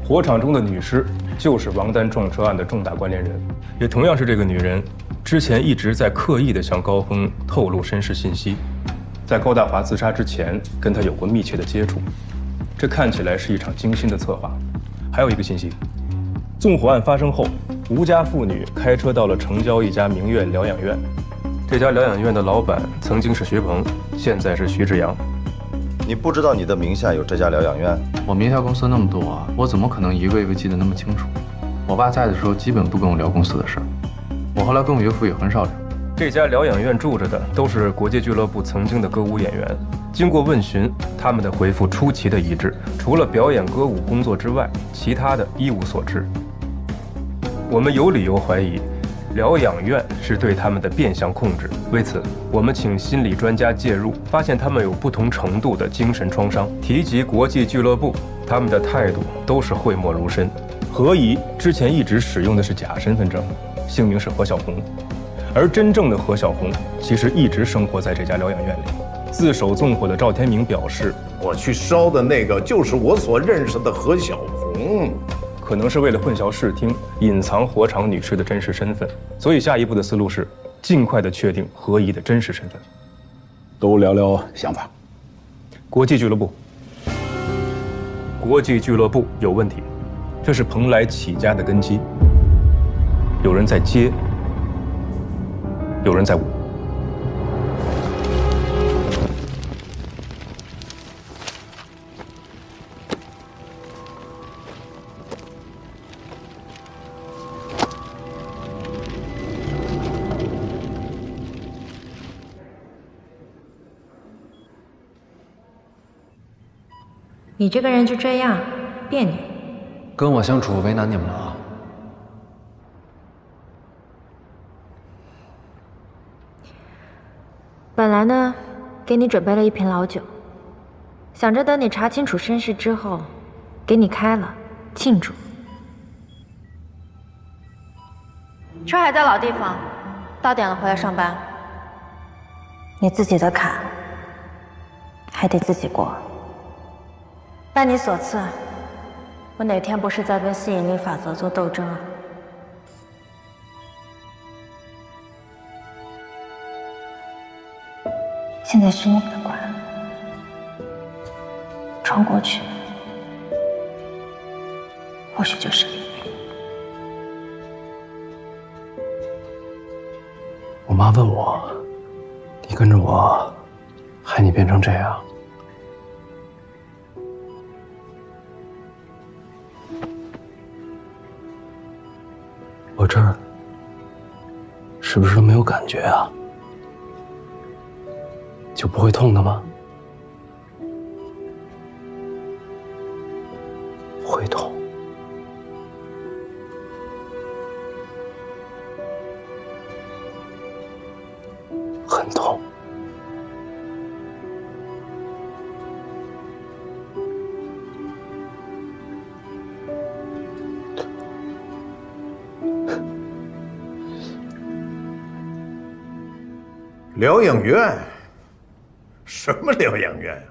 火场中的女尸就是王丹撞车案的重大关联人，也同样是这个女人之前一直在刻意地向高峰透露身世信息，在高大华自杀之前跟他有过密切的接触，这看起来是一场精心的策划。还有一个信息，纵火案发生后，吴家父女开车到了城郊一家名苑疗养院，这家疗养院的老板曾经是徐鹏，现在是徐志阳。你不知道你的名下有这家疗养院？我名下公司那么多啊，我怎么可能一个一个记得那么清楚？我爸在的时候基本不跟我聊公司的事儿，我后来跟我岳父也很少聊。这家疗养院住着的都是国际俱乐部曾经的歌舞演员，经过问询，他们的回复出奇的一致，除了表演歌舞工作之外，其他的一无所知。我们有理由怀疑，疗养院是对他们的变相控制。为此，我们请心理专家介入，发现他们有不同程度的精神创伤。提及国际俱乐部，他们的态度都是讳莫如深。何怡之前一直使用的是假身份证，姓名是何小红，而真正的何小红其实一直生活在这家疗养院里。自首纵火的赵天明表示，我去烧的那个就是我所认识的何小红。可能是为了混淆视听，隐藏火场女尸的真实身份，所以下一步的思路是尽快的确定何怡的真实身份。都聊聊想法。国际俱乐部，国际俱乐部有问题，这是蓬莱起家的根基。有人在接，有人在舞。你这个人就这样别扭，跟我相处为难你们了啊？本来呢，给你准备了一瓶老酒，想着等你查清楚身世之后，给你开了庆祝。车还在老地方，到点了回来上班。你自己的坎还得自己过。拜你所赐，我哪天不是在跟吸引力法则做斗争啊？现在是你的关，闯过去，或许就是你。我妈问我，你跟着我，害你变成这样。我这儿是不是没有感觉啊？就不会痛的吗？会痛。很痛。疗养院？什么疗养院呀？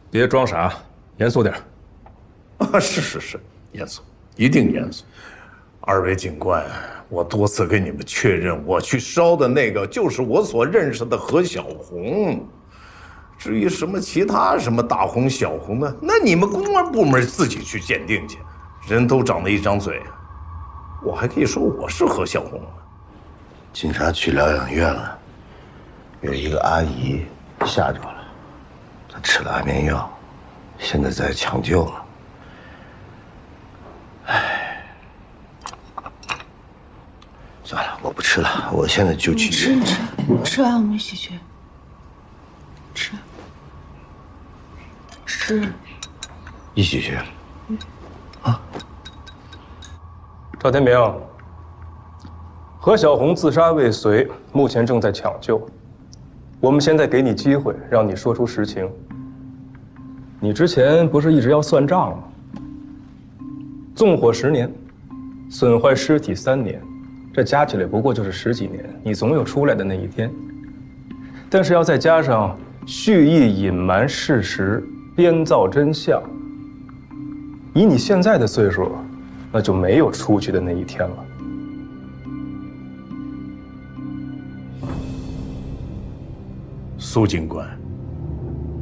别装傻，严肃点。啊，是，严肃，一定严肃。二位警官，我多次跟你们确认，我去烧的那个就是我所认识的何小红。至于什么其他什么大红小红的，那你们公安部门自己去鉴定去。人都长了一张嘴，我还可以说我是何小红吗？警察去疗养院了，有一个阿姨吓着了，她吃了安眠药，现在在抢救呢。唉，算了，我不吃了，我现在就去。吃完我们一起去。吃，一起去。啊，赵天明，何小红自杀未遂，目前正在抢救。我们现在给你机会，让你说出实情。你之前不是一直要算账吗？纵火10年，损坏尸体3年，这加起来不过就是10几年，你总有出来的那一天。但是要再加上蓄意隐瞒事实、编造真相，以你现在的岁数，那就没有出去的那一天了。苏警官，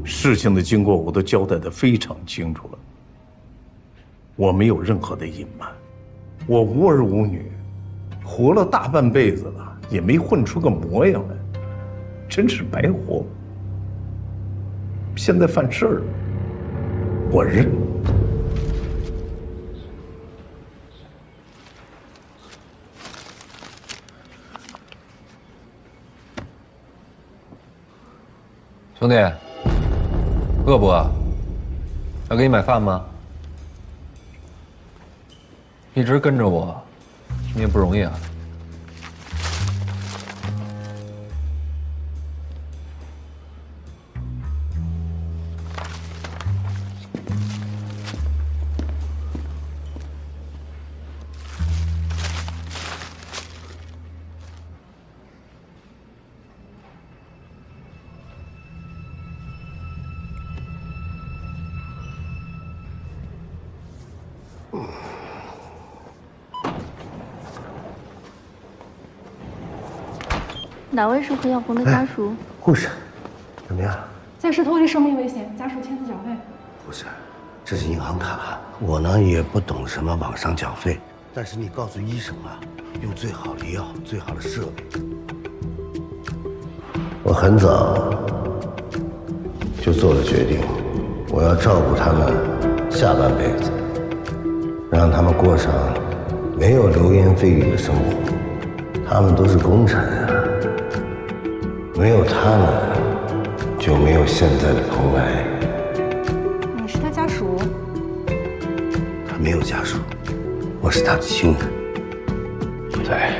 事情的经过我都交代得非常清楚了，我没有任何的隐瞒，我无儿无女，活了大半辈子了，也没混出个模样来，真是白活。现在犯事儿了，我认。兄弟，饿不饿？要给你买饭吗？一直跟着我，你也不容易啊。哪位是何小红的家属？护士，怎么样？暂时脱离生命危险，家属签字缴费。护士，这是银行卡，我呢也不懂什么网上缴费，但是你告诉医生啊，用最好的药、最好的设备。我很早就做了决定，我要照顾他们下半辈子，让他们过上没有流言蜚语的生活。他们都是功臣啊，没有他们就没有现在的蓬莱。你是他家属？他没有家属，我是他的亲人。对，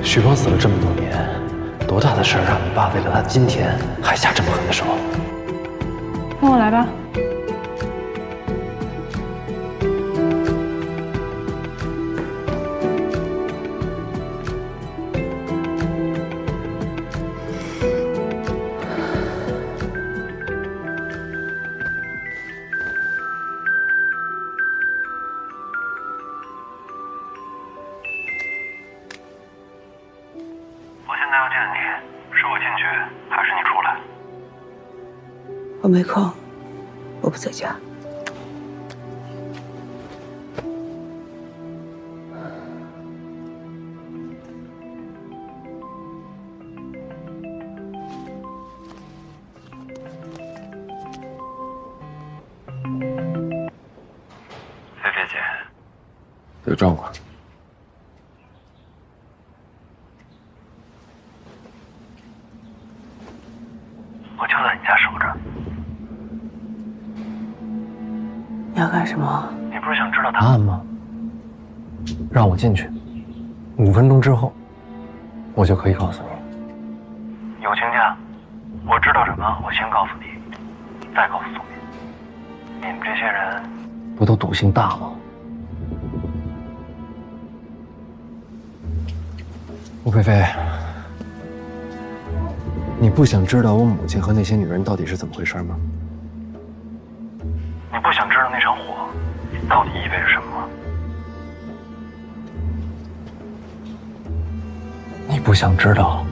许峰死了这么多年，多大的事儿让你爸为了他今天还下这么狠的手？跟我来吧。我没空，我不在家。菲菲姐，有状况。我就在你家守着。你要干什么？你不是想知道答案吗？让我进去，5分钟之后，我就可以告诉你。友情价，我知道什么，我先告诉你，再告诉宋明。你们这些人不都赌性大吗？吴菲菲，你不想知道我母亲和那些女人到底是怎么回事吗？你不想知道那场火到底意味着什么吗？你不想知道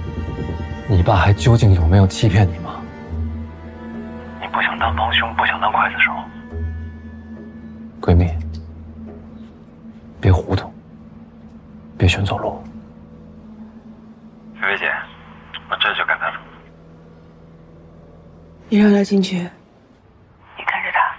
你爸还究竟有没有欺骗你吗？你不想当帮凶，不想当刽子手。闺蜜，别糊涂，别选错路。菲菲姐，我这就赶他走。你让他进去。你跟着他。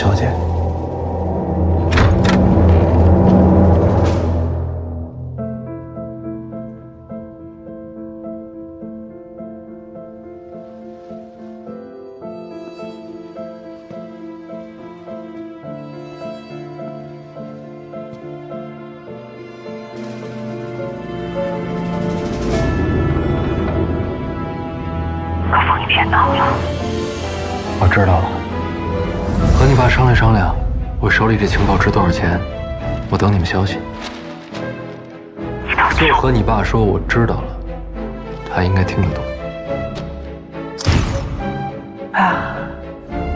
小姐。我知道了，和你爸商量商量，我手里这情报值多少钱，我等你们消息。就和你爸说我知道了，他应该听得懂。爸，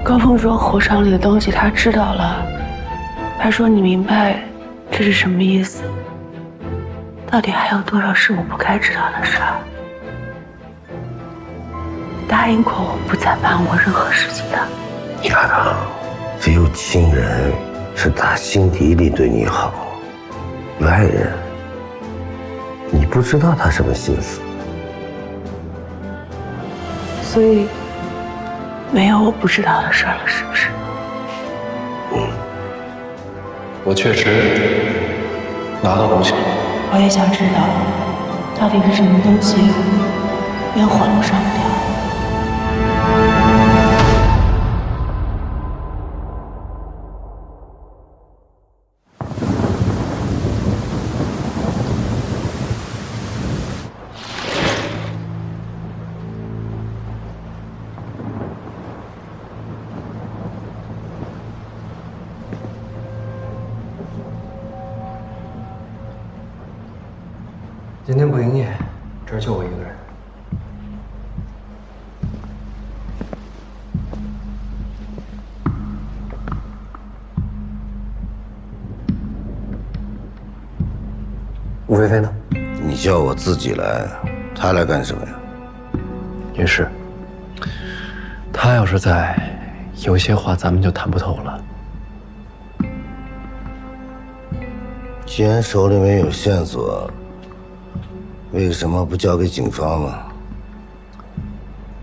高峰说火场里的东西他知道了，他说你明白这是什么意思？到底还有多少是我不该知道的事儿？答应过我不再瞒我任何事情的。亚当，只有亲人是打心底里对你好，外人你不知道他什么心思。所以没有我不知道的事了，是不是？我确实拿到东西了。我也想知道，到底是什么东西烟火都上不掉。今天不营业，这儿就我一个人。吴菲菲呢？你叫我自己来，他来干什么呀？也是。他要是在，有些话咱们就谈不透了。既然手里面有线索，为什么不交给警方呢？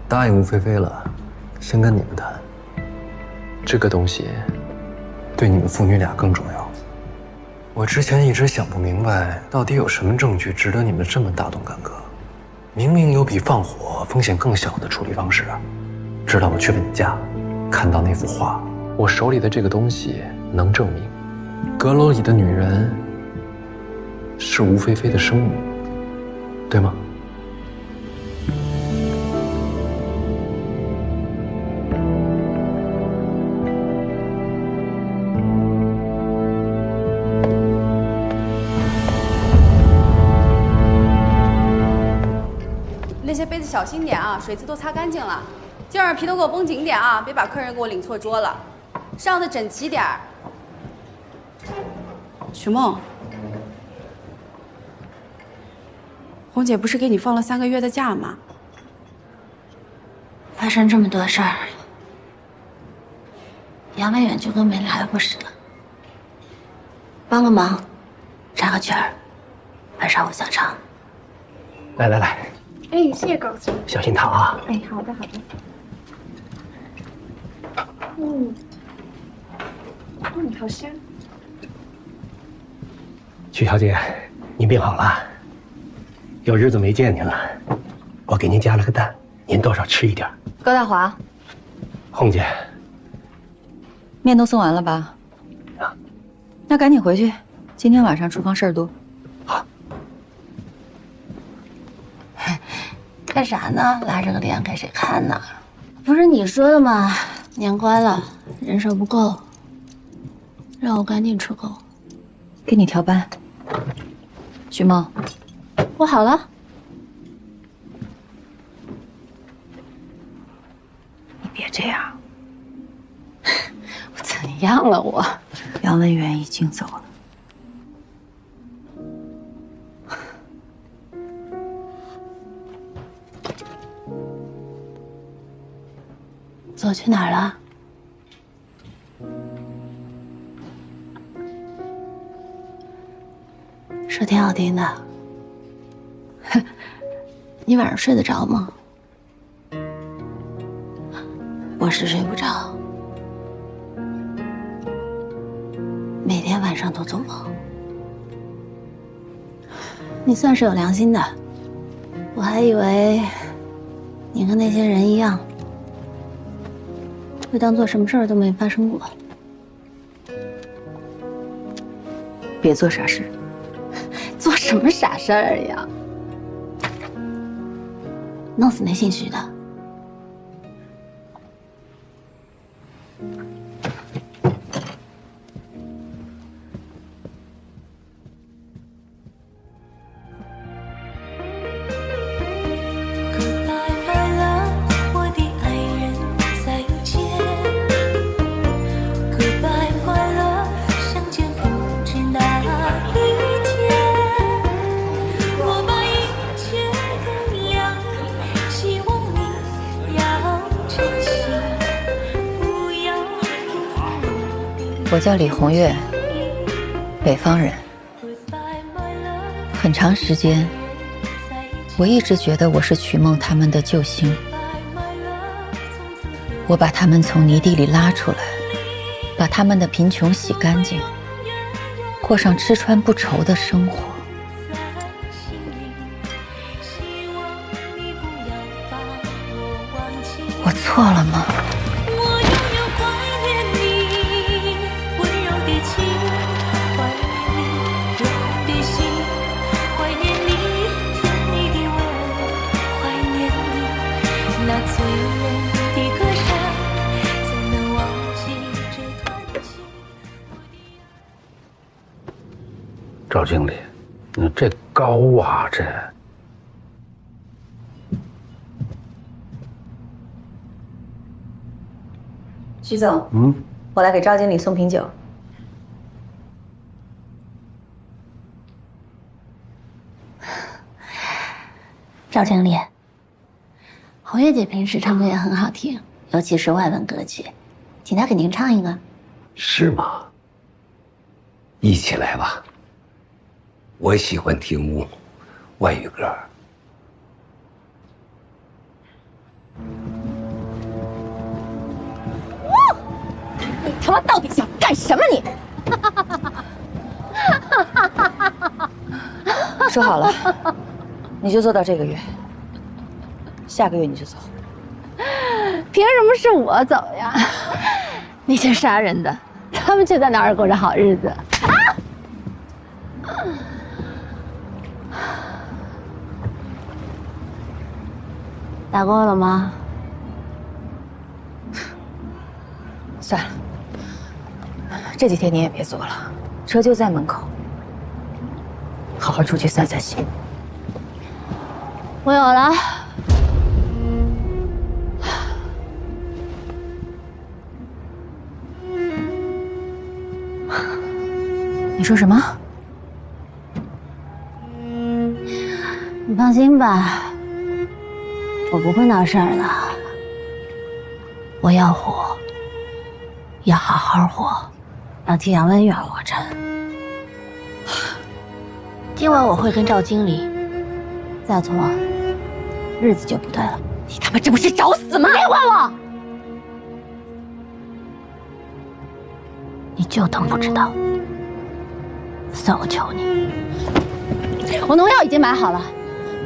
答应吴菲菲了，先跟你们谈。这个东西对你们父女俩更重要。我之前一直想不明白，到底有什么证据值得你们这么大动干戈？明明有比放火风险更小的处理方式啊！直到我去了你家，看到那幅画，我手里的这个东西能证明，阁楼里的女人是吴菲菲的生母，对吗？那些杯子小心点啊，水渍都擦干净了。今儿皮都给我绷紧点啊，别把客人给我领错桌了。上的整齐点儿。许梦，红姐不是给你放了3个月的假吗？发生这么多事儿，杨文远就跟没来过似的。帮个忙，扎个圈儿，晚上我想唱。来来来，哎，谢谢高总。小心烫啊！哎，好的好的。嗯，好香。曲小姐，您病好了，有日子没见您了，我给您加了个蛋，您多少吃一点。高大华，红姐，面都送完了吧？啊，那赶紧回去，今天晚上厨房事儿多。好。干啥呢？拉着个脸给谁看呢？不是你说的吗？年关了，人手不够，让我赶紧出够。给你调班。徐梦，我好了。你别这样。我怎样了我？杨文远已经走了。走去哪儿了？说挺好听的。你晚上睡得着吗？我是睡不着。晚上都做梦。你算是有良心的，我还以为你和那些人一样，会当做什么事儿都没发生过。别做傻事。做什么傻事儿呀？弄死那姓徐的。我叫李红月，北方人。很长时间，我一直觉得我是曲梦他们的救星。我把他们从泥地里拉出来，把他们的贫穷洗干净，过上吃穿不愁的生活。我错了吗？赵经理，你这高啊，这。徐总，我来给赵经理送瓶酒。赵经理，红月姐平时唱歌也很好听，尤其是外文歌曲，请她给您唱一个。是吗？一起来吧。我喜欢听外语歌。你他妈到底想干什么你？说好了，你就做到这个月，下个月你就走。凭什么是我走呀？那些杀人的，他们却在哪儿过着好日子？打过了吗？算了，这几天你也别做了，车就在门口，好好出去散散心。我有了。你说什么？你放心吧，我不会闹事儿的。我要活，要好好活，要替杨文远活着。今晚我会跟赵经理，再错，日子就不对了。你他妈这不是找死吗？别管我！你就当不知道。算我求你，我农药已经买好了，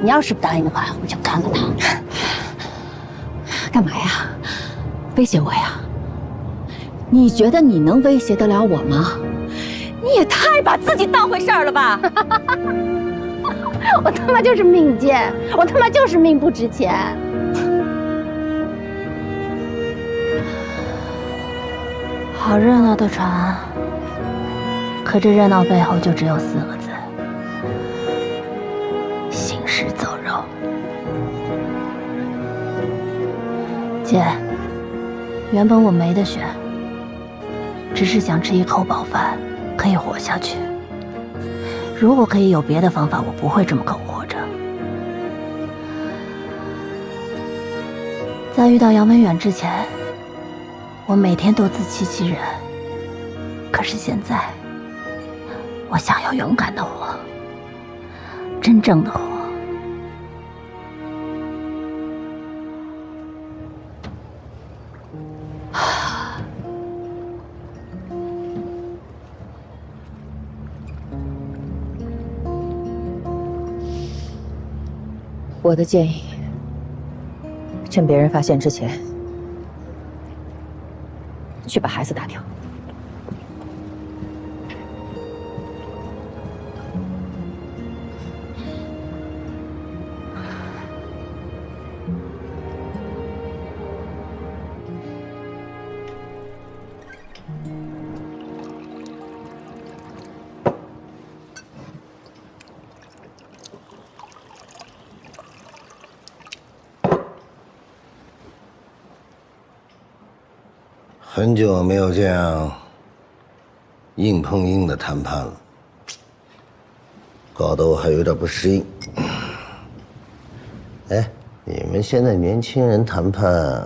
你要是不答应的话，我就干了他。干嘛呀？威胁我呀？你觉得你能威胁得了我吗？你也太把自己当回事儿了吧！我他妈就是命贱，我他妈就是命不值钱。好热闹的船，可这热闹背后就只有4个字：行尸走肉。姐，原本我没得选，只是想吃一口饱饭，可以活下去。如果可以有别的方法，我不会这么苟活着。在遇到杨文远之前，我每天都自欺欺人。可是现在，我想要勇敢的活，真正的活。我的建议，趁别人发现之前，去把孩子打掉。很久没有这样硬碰硬的谈判了，搞得我还有点不适应。哎，你们现在年轻人谈判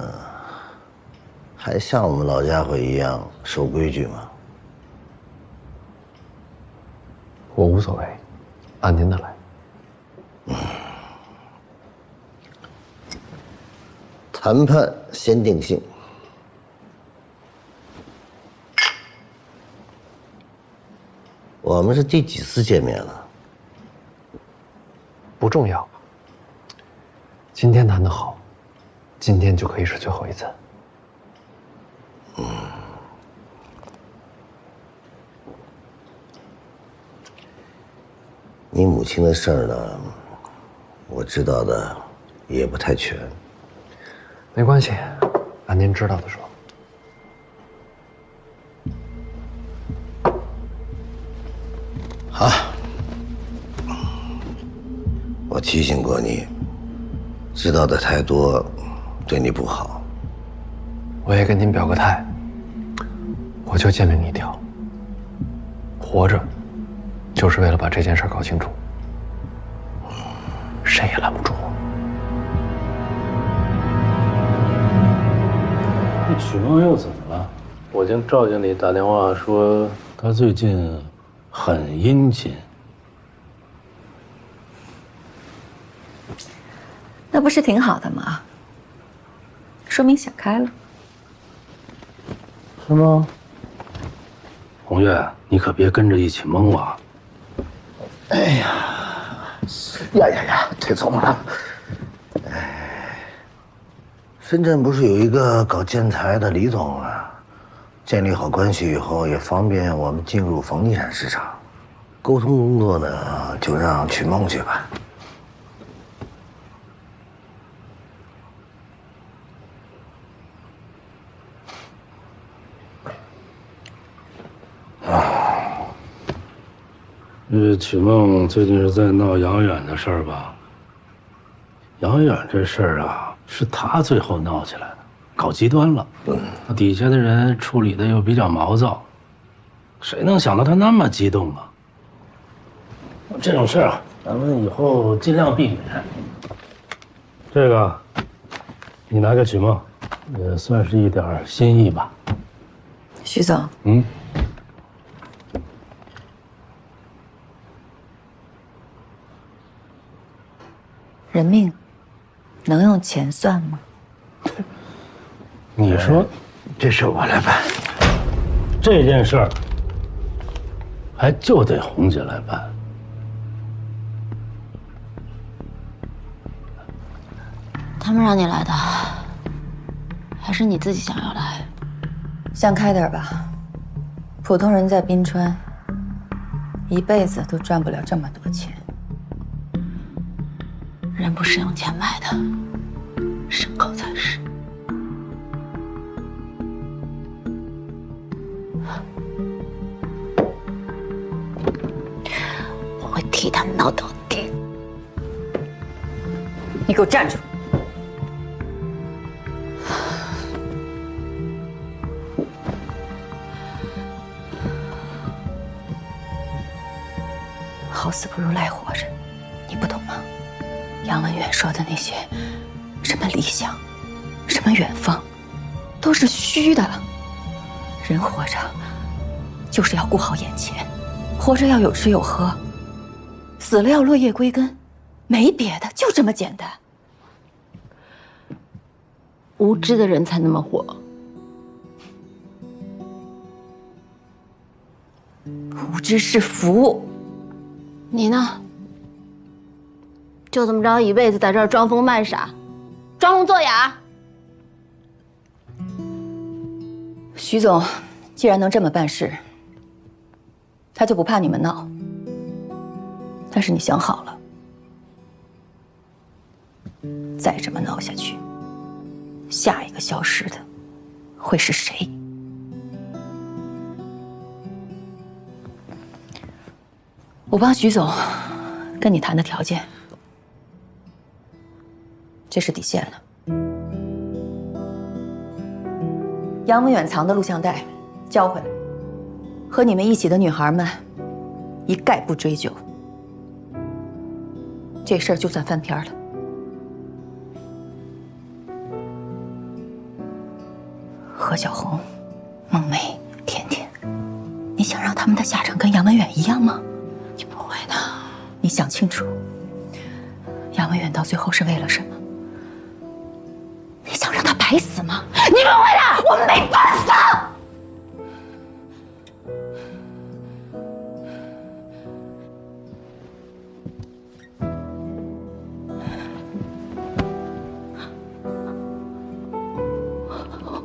还像我们老家伙一样守规矩吗？我无所谓，按您的来。谈判先定性。我们是第几次见面了？不重要。今天谈得好，今天就可以是最后一次。你母亲的事儿呢，我知道的也不太全。没关系，按您知道的说。好，我提醒过你，知道的太多，对你不好。我也跟您表个态，我就建明一条：活着，就是为了把这件事搞清楚，谁也拦不住我。那曲梦又怎么了？我听赵经理打电话说，他最近很殷勤。那不是挺好的吗？说明想开了。是吗？红月，你可别跟着一起蒙啊！哎呀，腿肿了。深圳不是有一个搞建材的李总啊？建立好关系以后，也方便我们进入房地产市场。沟通工作呢，就让曲梦去吧。曲梦最近是在闹杨远的事儿吧？杨远这事儿啊，是他最后闹起来的，搞极端了。底下的人处理的又比较毛躁，谁能想到他那么激动啊？这种事儿啊，咱们以后尽量避免。这个，你拿给曲梦，也算是一点心意吧。徐总，人命能用钱算吗？你说，这事我来办。这件事儿还就得红姐来办。他们让你来的，还是你自己想要来？想开点吧，普通人在滨川一辈子都赚不了这么多钱。人不是用钱买的，牲口才是。我会替他闹到底。你给我站住！好死不如赖活着，你不懂吗？杨文远说的那些什么理想，什么远方，都是虚的。人活着就是要顾好眼前，活着要有吃有喝，死了要落叶归根，没别的，就这么简单。无知的人才那么活。无知是福。你呢？就这么着一辈子在这儿装疯卖傻，装聋作哑。徐总，既然能这么办事，他就不怕你们闹。但是你想好了，再这么闹下去，下一个消失的会是谁？我帮徐总跟你谈的条件，这是底线了。杨文远藏的录像带交回来，和你们一起的女孩们一概不追究。这事儿就算翻篇了。何小红、孟梅、甜甜，你想让他们的下场跟杨文远一样吗？你不会的。你想清楚，杨文远到最后是为了什么？你想让他白死吗？你不会的，我们没办法。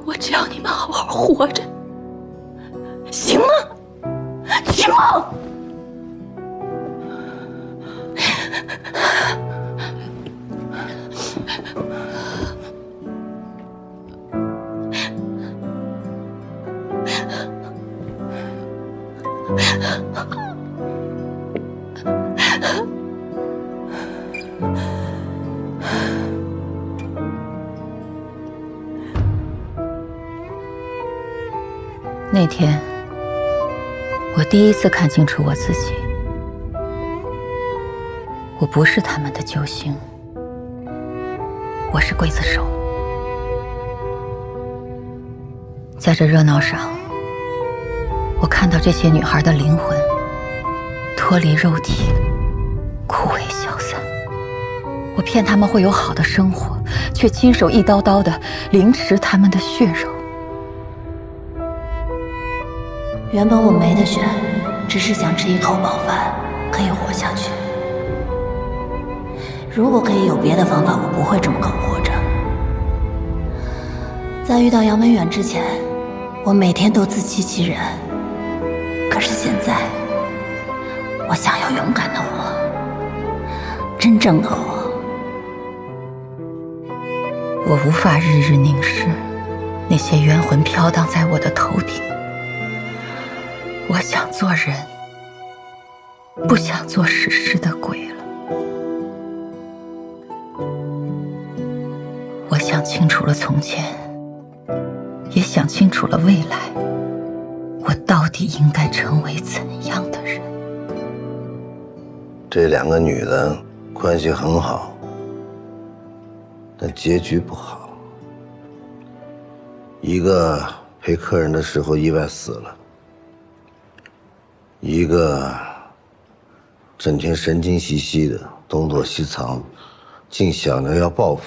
我只要你们好好活着，行吗？行吗？那天，我第一次看清楚我自己。我不是他们的救星，我是刽子手。在这热闹上，我看到这些女孩的灵魂脱离肉体，枯萎消散。我骗他们会有好的生活，却亲手一刀刀地凌迟他们的血肉。原本我没得选，只是想吃一口饱饭，可以活下去。如果可以有别的方法，我不会这么搞活着。在遇到杨文远之前，我每天都自欺欺人。可是现在，我想要勇敢的活，真正的活。我无法日日凝视那些冤魂飘荡在我的头顶。我想做人，不想做史诗的鬼了。我想清楚了从前，也想清楚了未来，我到底应该成为怎样的人？这两个女的关系很好，但结局不好。一个陪客人的时候意外死了，一个整天神经兮兮的，东躲西藏，竟想着要报复。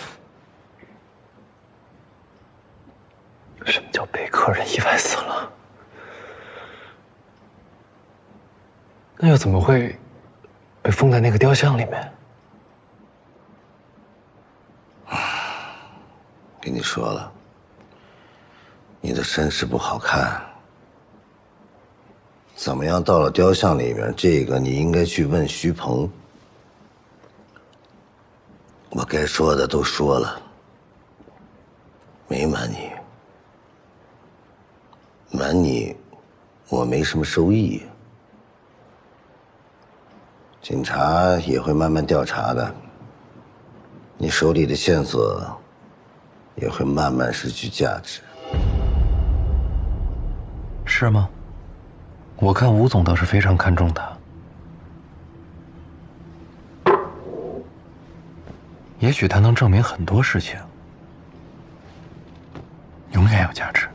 什么叫陪客人意外死了？那又怎么会被封在那个雕像里面？跟你说了，你的身世不好看。怎么样到了雕像里面？这个你应该去问徐鹏。我该说的都说了，没瞒你。瞒你，我没什么收益。警察也会慢慢调查的，你手里的线索也会慢慢失去价值。是吗？我看吴总倒是非常看重他。也许他能证明很多事情，永远有价值。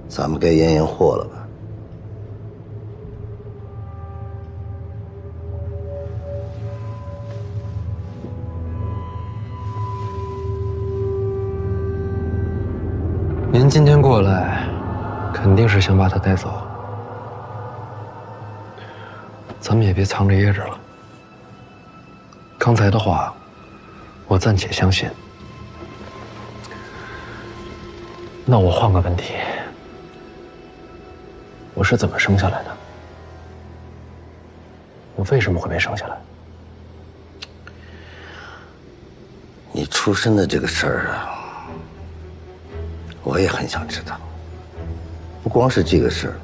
咱们该验验货了吧？您今天过来，肯定是想把他带走。早咱们也别藏着掖着了。刚才的话，我暂且相信。那我换个问题，我是怎么生下来的？我为什么会被生下来？你出生的这个事儿啊，我也很想知道。不光是这个事儿，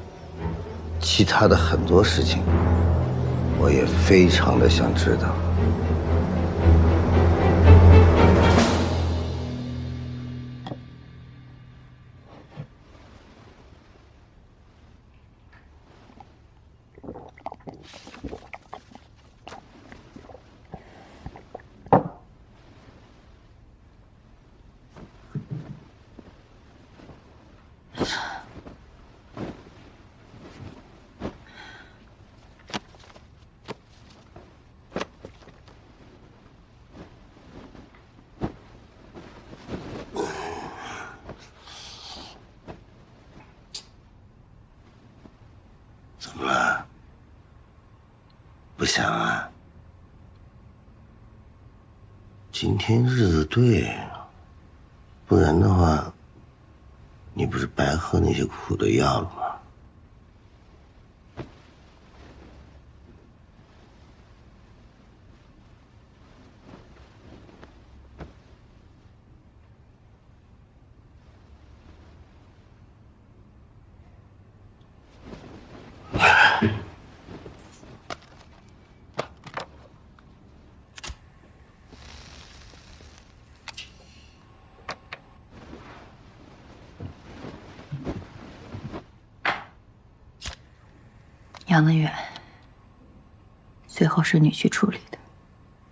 其他的很多事情，我也非常的想知道。怎么了？不想啊？今天日子对，不然的话，你不是白喝那些苦的药了吗？杨文远，最后是你去处理的，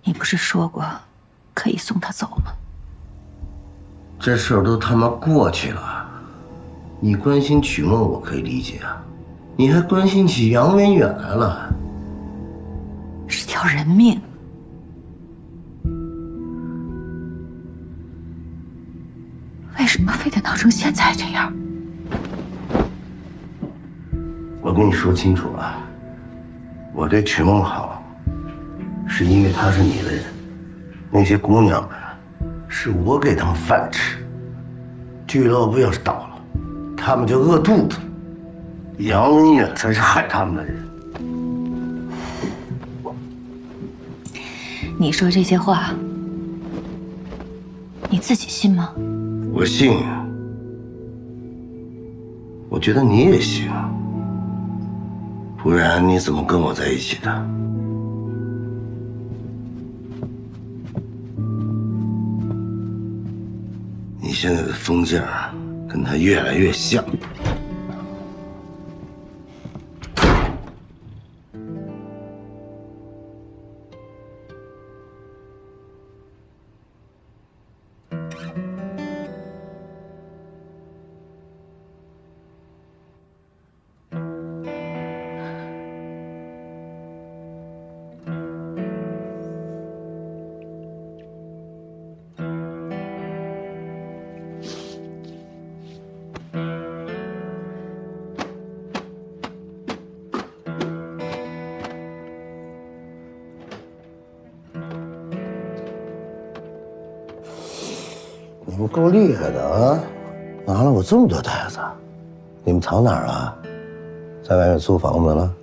你不是说过可以送他走吗？这事儿都他妈过去了，你关心曲梦我可以理解啊，你还关心起杨文远来了，是条人命。为什么非得闹成现在这样？我跟你说清楚啊，我对曲梦好，是因为她是你的人，那些姑娘们，是我给她们饭吃。俱乐部要是倒了，她们就饿肚子。杨文远才是害他们的人。你说这些话，你自己信吗？我信，我觉得你也信，不然你怎么跟我在一起的？你现在的疯劲儿跟他越来越像。你们够厉害的啊！拿了我这么多袋子，你们藏哪儿了？在外面租房子了？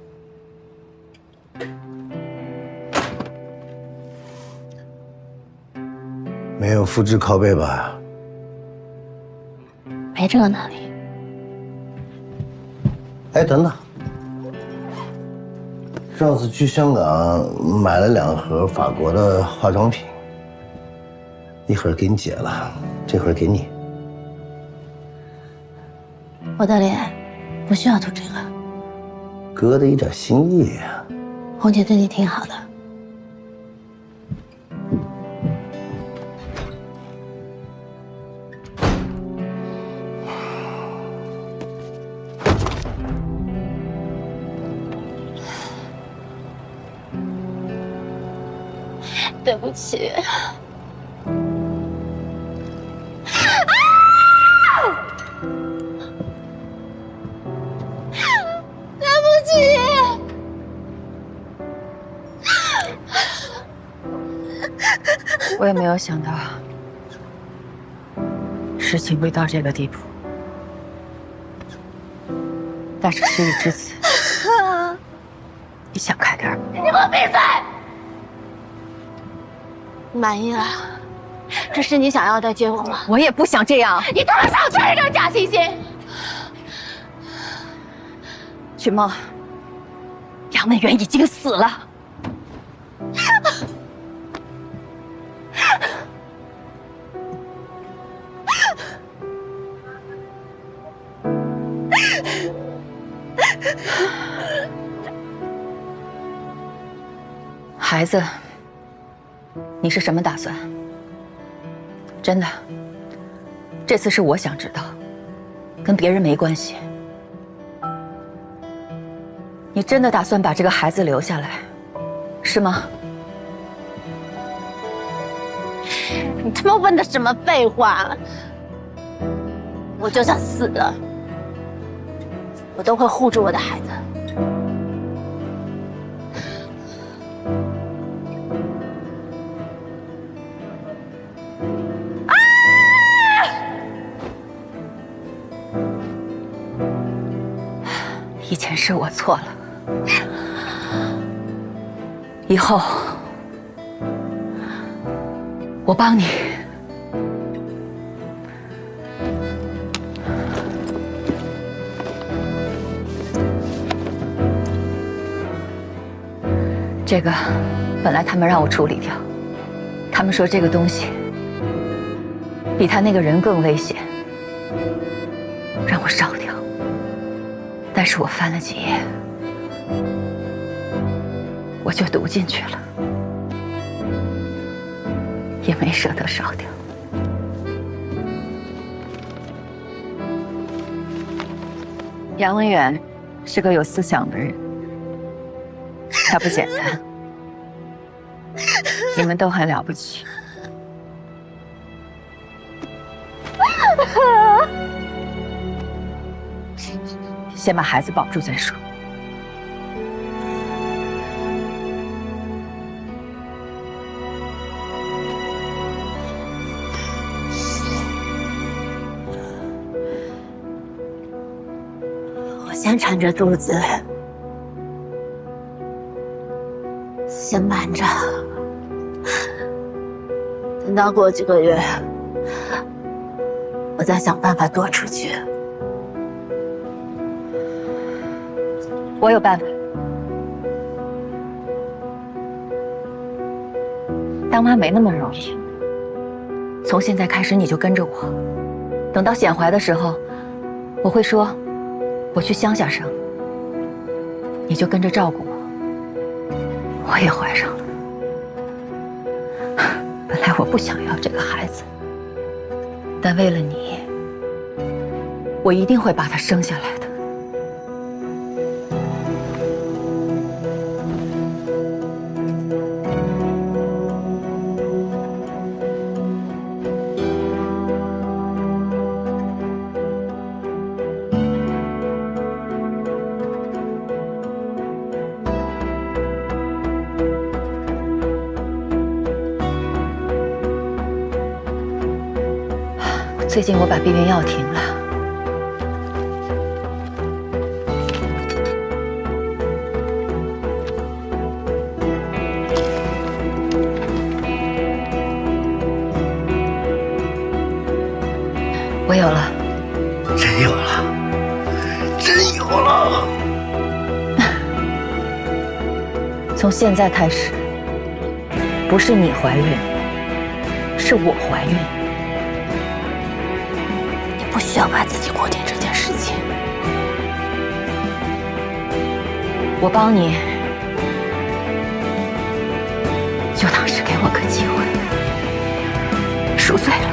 没有复制拷贝吧？没这个能力。哎，等等，上次去香港买了2盒法国的化妆品，一盒给你姐了，这盒给你。我的脸不需要涂这个，哥的一点心意啊。红姐对你挺好的。对不起。对不起。我也没有想到事情会到这个地步，但是事已至此，你想开点儿。你给我闭嘴！满意了？这是你想要的结果吗？我也不想这样。你头上全是这假惺惺。曲梦，杨文远已经死了。孩子，你是什么打算？真的，这次是我想知道，跟别人没关系。你真的打算把这个孩子留下来，是吗？你他妈问的什么废话？我就算死了，我都会护住我的孩子。以前是我错了，以后我帮你。这个本来他们让我处理掉，他们说这个东西比他那个人更危险，让我烧掉。但是我翻了几页，我就读进去了，也没舍得烧掉。杨文远是个有思想的人，他不简单，你们都很了不起。先把孩子保住再说。我先撑着肚子，先瞒着，等到过几个月，我再想办法躲出去。我有办法。当妈没那么容易。从现在开始你就跟着我，等到显怀的时候，我会说我去乡下生，你就跟着照顾我。我也怀上了，本来我不想要这个孩子，但为了你，我一定会把他生下来的。最近我把避孕药停了，我有了，真有了，真有了！从现在开始，不是你怀孕，是我怀孕。不需要把自己过定这件事情，我帮你，就当是给我个机会，赎罪了。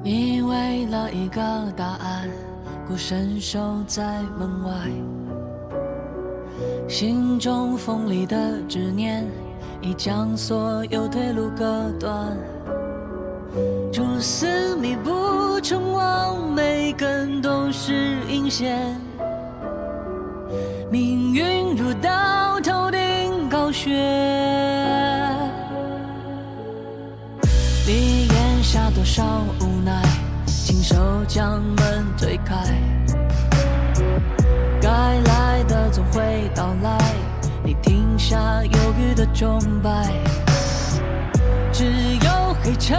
你为了一个答案孤身守在门外，心中锋利的执念已将所有退路割断，蛛丝密布成网，每根都是引线，命运如刀头顶高悬，你咽下多少无奈，亲手将门推开，该来的总会到来，你停下犹豫的钟摆，只有黑尘